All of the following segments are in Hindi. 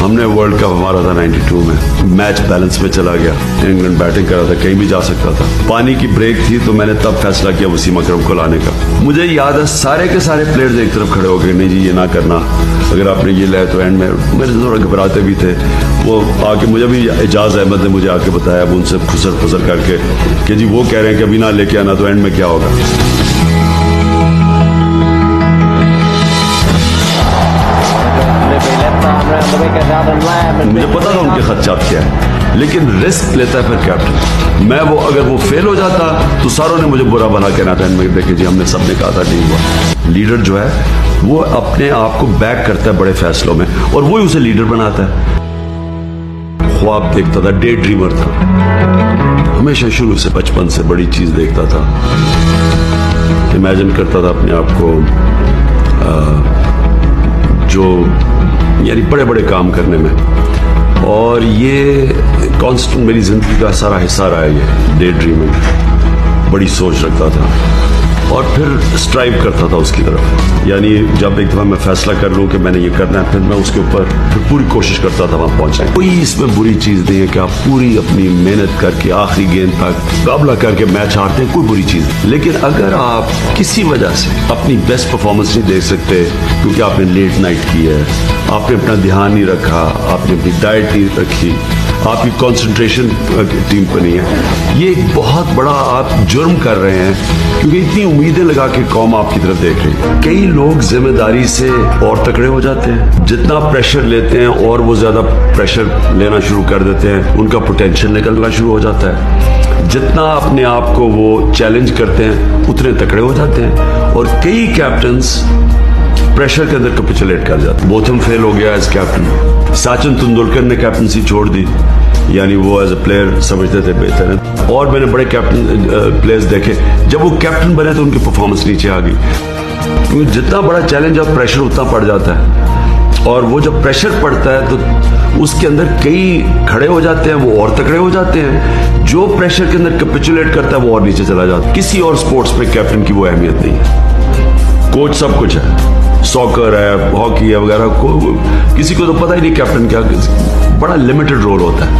हमने वर्ल्ड कप हमारा था 92 में, मैच बैलेंस में चला गया, इंग्लैंड बैटिंग कर रहा था, कहीं भी जा सकता था। पानी की ब्रेक थी तो मैंने तब फैसला किया वसीम अकरम को लाने का। मुझे याद है सारे के सारे प्लेयर्स एक तरफ खड़े हो गए, नहीं जी ये ना करना, अगर आपने ये लाया तो एंड में मेरे थोड़ा घबराते भी थे। वो आके मुझे भी एजाज अहमद ने मुझे आके बताया, अब उनसे फुसर फुसर करके कि जी वो कह रहे हैं कि अभी ना लेके आना तो एंड में क्या होगा। मुझे पता था उनके खदशात क्या है, लेकिन रिस्क लेता है फिर कैप्टन। मैं वो अगर वो फेल हो जाता तो सारों ने मुझे बुरा भला कहना था, इनमें देखे जी हमने सबने कहा था नहीं हुआ। लीडर जो है वो अपने आप को बैक करता है बड़े फैसलों में और वही उसे लीडर बनाता है। ख्वाब देखता था, डे ड्रीमर था, हमेशा शुरू से बचपन से बड़ी चीज देखता था, इमेजिन करता था अपने आप को जो यानी बड़े बड़े काम करने में। और ये कांस्टेंट मेरी जिंदगी का सारा हिस्सा रहा है, ये डे ड्रीमिंग, बड़ी सोच रखता था और फिर स्ट्राइव करता था उसकी तरफ। यानी जब एक दफा मैं फैसला कर लूं कि मैंने ये करना है, फिर मैं उसके ऊपर फिर पूरी कोशिश करता था वहां पहुंचने। कोई इसमें बुरी चीज नहीं है कि आप पूरी अपनी मेहनत करके आखिरी गेंद तक मुकाबला करके मैच हारते हैं, कोई बुरी चीज नहीं। लेकिन अगर आप किसी वजह से अपनी बेस्ट परफॉर्मेंस नहीं दे सकते क्योंकि आपने लेट नाइट की है, आपने अपना ध्यान नहीं रखा, आपने अपनी डाइट नहीं रखी, आपकी कंसंट्रेशन टीम पर नहीं है, ये एक बहुत बड़ा आप जुर्म कर रहे हैं क्योंकि इतनी उम्मीदें लगा के कौम आपकी तरफ देख रही है। कई लोग जिम्मेदारी से और तकड़े हो जाते हैं, जितना प्रेशर लेते हैं और वो ज्यादा प्रेशर लेना शुरू कर देते हैं, उनका पोटेंशियल निकलना शुरू हो जाता है। जितना अपने आप को वो चैलेंज करते हैं उतने तकड़े हो जाते हैं और कई कैप्टन्स प्रेशर के अंदर कैपिचुलेट कर जाते। बोथम फेल हो गया एज कैप्टन, सचिन तेंदुलकर ने कैप्टनसी छोड़ दी, यानी वो एज अ प्लेयर समझते थे बेहतर है। और मैंने बड़े कैप्टन प्लेयर्स देखे, जब वो कैप्टन बने तो उनकी परफॉर्मेंस नीचे आ गई, क्योंकि जितना बड़ा चैलेंज और प्रेशर उतना पड़ जाता है। और वो जब प्रेशर पड़ता है तो उसके अंदर कई खड़े हो जाते हैं, वो और तकड़े हो जाते हैं। जो प्रेशर के अंदर कैपिचुलेट करता है वो और नीचे चला जाता है। किसी और स्पोर्ट्स में कैप्टन की वो अहमियत नहीं है। कोच सब कुछ है, सॉकर है, हॉकी है वगैरह, को किसी को तो पता ही नहीं कैप्टन क्या, बड़ा लिमिटेड रोल होता है।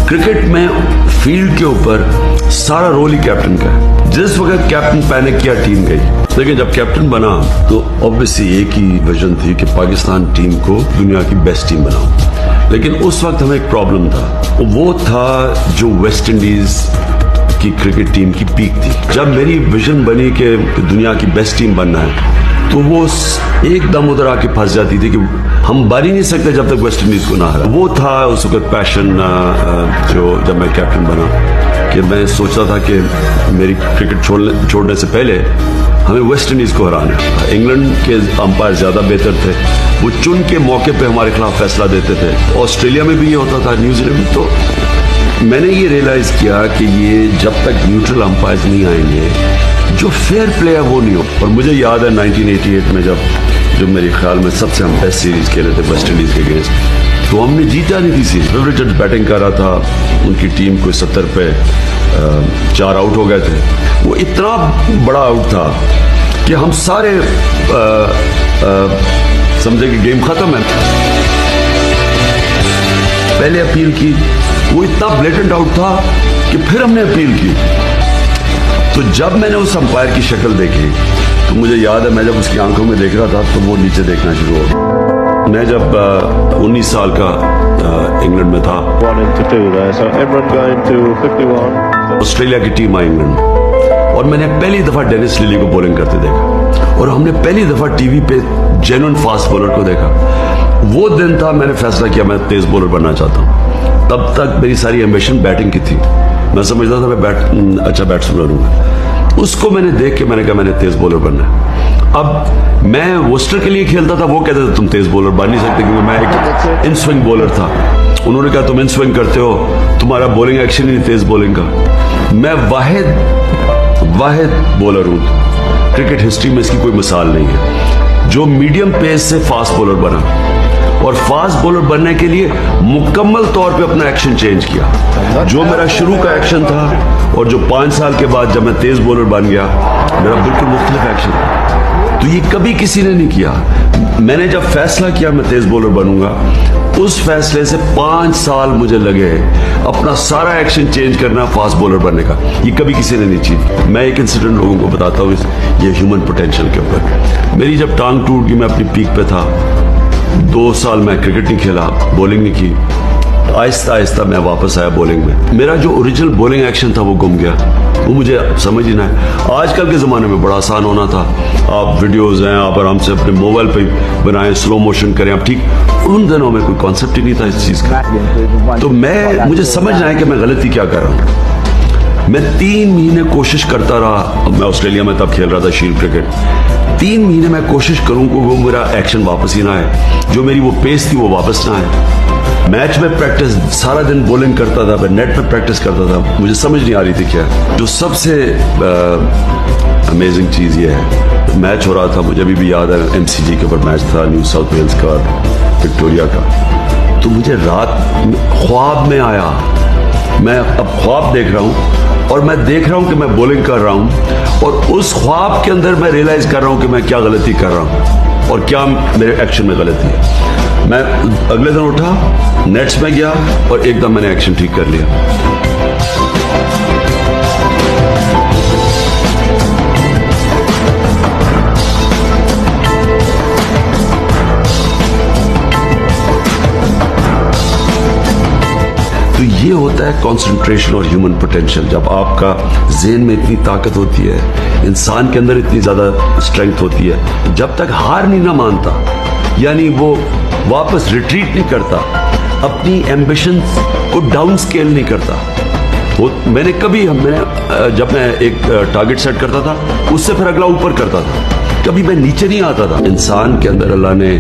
क्रिकेट में फील्ड के ऊपर सारा रोल ही कैप्टन का है। जिस वक्त कैप्टन पैनिक किया टीम गई, लेकिन जब कैप्टन बना तो ऑब्वियसली एक ही विजन थी कि पाकिस्तान टीम को दुनिया की बेस्ट टीम बनाओ। लेकिन उस वक्त हमें एक प्रॉब्लम था, वो था जो वेस्ट इंडीज की क्रिकेट टीम की पीक थी। जब मेरी विजन बनी कि दुनिया की बेस्ट टीम बनना है तो वो एकदम उधर आके फंस जाती थी कि हम बन ही नहीं सकते जब तक वेस्ट इंडीज को ना हरा। वो था उस वक्त पैशन जो जब मैं कैप्टन बना कि मैं सोचता था कि मेरी क्रिकेट छोड़ने से पहले हमें वेस्ट इंडीज को हराना है। इंग्लैंड के अंपायर ज्यादा बेहतर थे, वो चुन के मौके पे हमारे खिलाफ फैसला देते थे। ऑस्ट्रेलिया में भी ये होता था, न्यूजीलैंड में। तो मैंने ये रियलाइज किया कि ये जब तक न्यूट्रल अंपायर नहीं आएंगे, जो फेयर प्ले है वो नहीं हो। और मुझे याद है 1988 में जब मेरे ख्याल में सबसे हम बेस्ट सीरीज खेले थे वेस्ट इंडीज के अगेंस्ट, तो हमने जीता नहीं थी सीरीज। रिचर्ड्स बैटिंग कर रहा था, उनकी टीम को 70 पे 4 आउट हो गए थे। वो इतना बड़ा आउट था कि हम सारे समझे कि गेम खत्म है। पहले अपील की, वो इतना ब्लेटेंट आउट था कि फिर हमने अपील की। तो जब मैंने उस अंपायर की शक्ल देखी तो मुझे याद है, मैं जब उसकी आंखों में देख रहा था तो वो नीचे देखना शुरू हो। मैं जब 19 साल का इंग्लैंड में था, ऑस्ट्रेलिया की टीम आई इंग्लैंड, और मैंने पहली दफा डेनिस लिली को बॉलिंग करते देखा और हमने पहली दफा टीवी पे जेन्युइन फास्ट बॉलर को देखा। वो दिन था मैंने फैसला किया मैं तेज बॉलर बनना चाहता हूँ। तब तक मेरी सारी एम्बिशन बैटिंग की थी, मैं समझता था मैं अच्छा बैट्समैन हूँ। उसको मैंने देख के मैंने कहा मैंने तेज बॉलर बनना है। अब मैं वोस्टर के लिए खेलता था, वो कहते थे तुम तेज बॉलर बन नहीं सकते क्योंकि मैं एक इन स्विंग बॉलर था। उन्होंने कहा तुम इन स्विंग करते हो, तुम्हारा बॉलिंग एक्शन ही तेज बॉलिंग का। मैं वाहिद बॉलर हूँ, क्रिकेट हिस्ट्री में इसकी कोई मिसाल नहीं है, जो मीडियम पेस से फास्ट बॉलर बना और फास्ट बॉलर बनने के लिए मुकम्मल तौर पे अपना एक्शन चेंज किया। जो मेरा शुरू का एक्शन था और जो 5 साल के बाद जब मैं तेज बॉलर बन गया, मेरा बिल्कुल मुख्तलिफ एक्शन था। तो ये कभी किसी ने नहीं किया। मैंने जब फैसला किया मैं तेज बॉलर बनूंगा, उस फैसले से 5 साल मुझे लगे अपना सारा एक्शन चेंज करना, फास्ट बॉलर बनने का। ये कभी किसी ने नहीं अचीव। मैं एक इंसिडेंट लोगों को बताता हूँ ये ह्यूमन पोटेंशियल के ऊपर। मेरी जब टांग टूट गई, मैं अपनी पीक पे था, 2 साल मैं क्रिकेट नहीं खेला, बॉलिंग नहीं की। आहिस्ता आहिस्ता मैं वापस आया बॉलिंग में। मेरा जो ओरिजिनल बॉलिंग एक्शन था वो गुम गया, वो मुझे समझ ही ना है। आजकल के ज़माने में बड़ा आसान होना था, आप वीडियोज़ हैं, आप आराम से अपने मोबाइल पे बनाएं, स्लो मोशन करें आप, ठीक। उन दिनों में कोई कॉन्सेप्ट ही नहीं था इस चीज़ का। तो मुझे समझना है कि मैं गलती क्या कर रहा हूँ। मैं 3 महीने कोशिश करता रहा। मैं ऑस्ट्रेलिया में तब खेल रहा था शील्ड क्रिकेट। 3 महीने मैं कोशिश करूँ कि वो मेरा एक्शन वापस ही ना आए, जो मेरी वो पेस थी वो वापस ना आए। मैच में प्रैक्टिस सारा दिन बॉलिंग करता था, मैं नेट पे प्रैक्टिस करता था, मुझे समझ नहीं आ रही थी क्या। जो सबसे अमेजिंग चीज़ ये है, मैच हो रहा था, मुझे अभी भी याद है, MCG के ऊपर मैच था, न्यू साउथ वेल्स का, विक्टोरिया का। तो मुझे रात ख्वाब में आया, मैं अब ख्वाब देख रहा हूँ और मैं देख रहा हूँ कि मैं बॉलिंग कर रहा हूँ, और उस ख्वाब के अंदर मैं रियलाइज कर रहा हूँ कि मैं क्या गलती कर रहा हूँ और क्या मेरे एक्शन में गलती है। मैं अगले दिन उठा, नेट्स में गया और एकदम मैंने एक्शन ठीक कर लिया। तो ये होता है कंसंट्रेशन और ह्यूमन पोटेंशियल। जब आपका ज़हन में इतनी ताकत होती है, इंसान के अंदर इतनी ज़्यादा स्ट्रेंथ होती है, जब तक हार नहीं ना मानता, यानी वो वापस रिट्रीट नहीं करता, अपनी एम्बिशन को डाउन स्केल नहीं करता। वो मैंने जब मैं एक टारगेट सेट करता था, उससे फिर अगला ऊपर करता था, कभी मैं नीचे नहीं आता था। इंसान के अंदर अल्लाह ने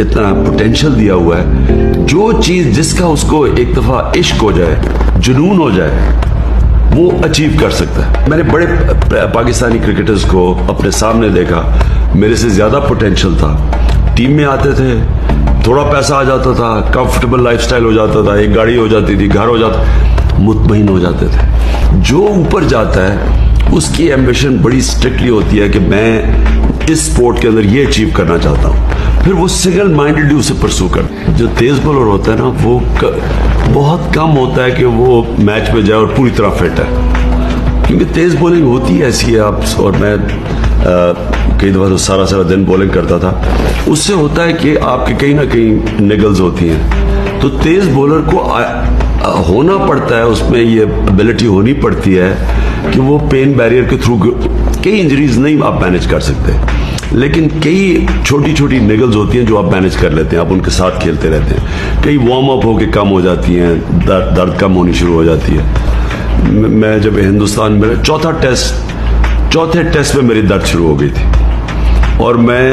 इतना पोटेंशियल दिया हुआ है, जो चीज जिसका उसको एक दफा इश्क हो जाए, जुनून हो जाए, वो अचीव कर सकता है। मैंने बड़े पाकिस्तानी क्रिकेटर्स को अपने सामने देखा, मेरे से ज्यादा पोटेंशियल था, टीम में आते थे, थोड़ा पैसा आ जाता था, कंफर्टेबल लाइफस्टाइल हो जाता था, एक गाड़ी हो जाती थी, घर हो जाता, मुतमईन हो जाते थे। जो ऊपर जाता है उसकी एम्बिशन बड़ी स्ट्रिक्टली होती है कि मैं इस स्पोर्ट के अंदर ये अचीव करना चाहता हूँ, फिर वो सिंगल माइंडेडली उसे परसू कर। जो तेज बॉलर होता है ना, वो बहुत कम होता है कि वो मैच में जाए और पूरी तरह फिट है, क्योंकि तेज बॉलिंग होती है ऐसी है। आप और मैं कई दफा तो सारा दिन बॉलिंग करता था, उससे होता है कि आपके कहीं ना कहीं निगल्स होती हैं। तो तेज बॉलर को होना पड़ता है, उसमें ये एबिलिटी होनी पड़ती है कि वो पेन बैरियर के थ्रू, कई इंजरीज नहीं आप मैनेज कर सकते, लेकिन कई छोटी छोटी निगल्स होती हैं जो आप मैनेज कर लेते हैं, आप उनके साथ खेलते रहते हैं। कई वार्म अप होके कम हो जाती हैं, दर्द कम होनी शुरू हो जाती है। मैं जब हिंदुस्तान में चौथे टेस्ट में मेरी दर्द शुरू हो गई थी, और मैं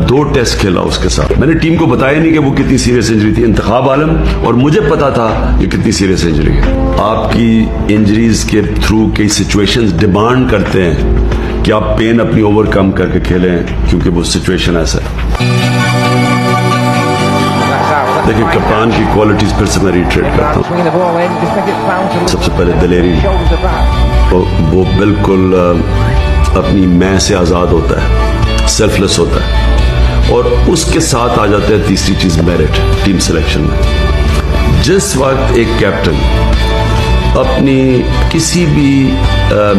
2 टेस्ट खेला उसके साथ। मैंने टीम को बताया नहीं कि वो कितनी सीरियस इंजरी थी, इंतखाब आलम, और मुझे पता था कि कितनी सीरियस इंजरी है। आपकी इंजरीज के थ्रू कई सिचुएशंस डिमांड करते हैं कि आप पेन अपनी ओवरकम करके खेलें, क्योंकि वो सिचुएशन ऐसा है। देखिए, कप्तान की क्वालिटीज फिर से मैं रिट्रेट करता हूँ। सबसे पहले दिलेरी, वो बिल्कुल अपनी मैं से आज़ाद होता है, सेल्फलेस होता है, और उसके साथ आ जाते हैं तीसरी चीज, मेरिट। टीम सिलेक्शन में जिस वक्त एक कैप्टन अपनी किसी भी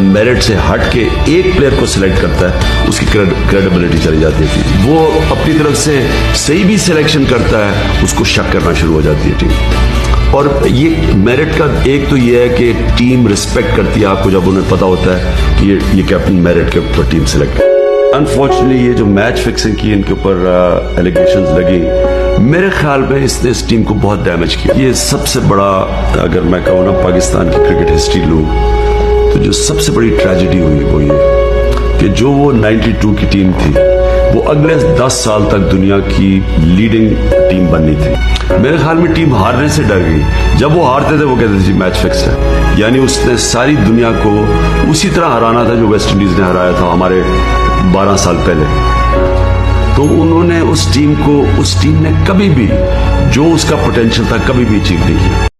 मेरिट से हट के एक प्लेयर को सिलेक्ट करता है, उसकी क्रेडिबिलिटी चली जाती है। वो अपनी तरफ से सही भी सिलेक्शन करता है, उसको शक करना शुरू हो जाती है टीम। और ये मेरिट का एक तो ये है कि टीम रिस्पेक्ट करती है आपको जब उन्हें पता होता है कि ये कैप्टन मेरिट के ऊपर टीम सिलेक्ट। अनफॉर्चुनेटली ये जो मैच फिक्सिंग की इनके ऊपर एलिगेशंस लगी, मेरे ख्याल में इसने इस टीम को बहुत डैमेज किया। ये सबसे बड़ा, अगर मैं कहूँ ना पाकिस्तान की क्रिकेट हिस्ट्री लूँ, तो जो सबसे बड़ी ट्रेजेडी हुई वो ये कि जो वो 92 की टीम थी, वो अगले 10 साल तक दुनिया की लीडिंग टीम बननी थी। मेरे ख्याल में टीम हारने से डर गई। जब वो हारते थे वो कहते थे मैच फिक्स है, यानी उसने सारी दुनिया को उसी तरह हराना था जो वेस्ट इंडीज ने हराया था हमारे 12 साल पहले। तो उन्होंने उस टीम ने कभी भी जो उसका पोटेंशियल था कभी भी अचीव नहीं किया।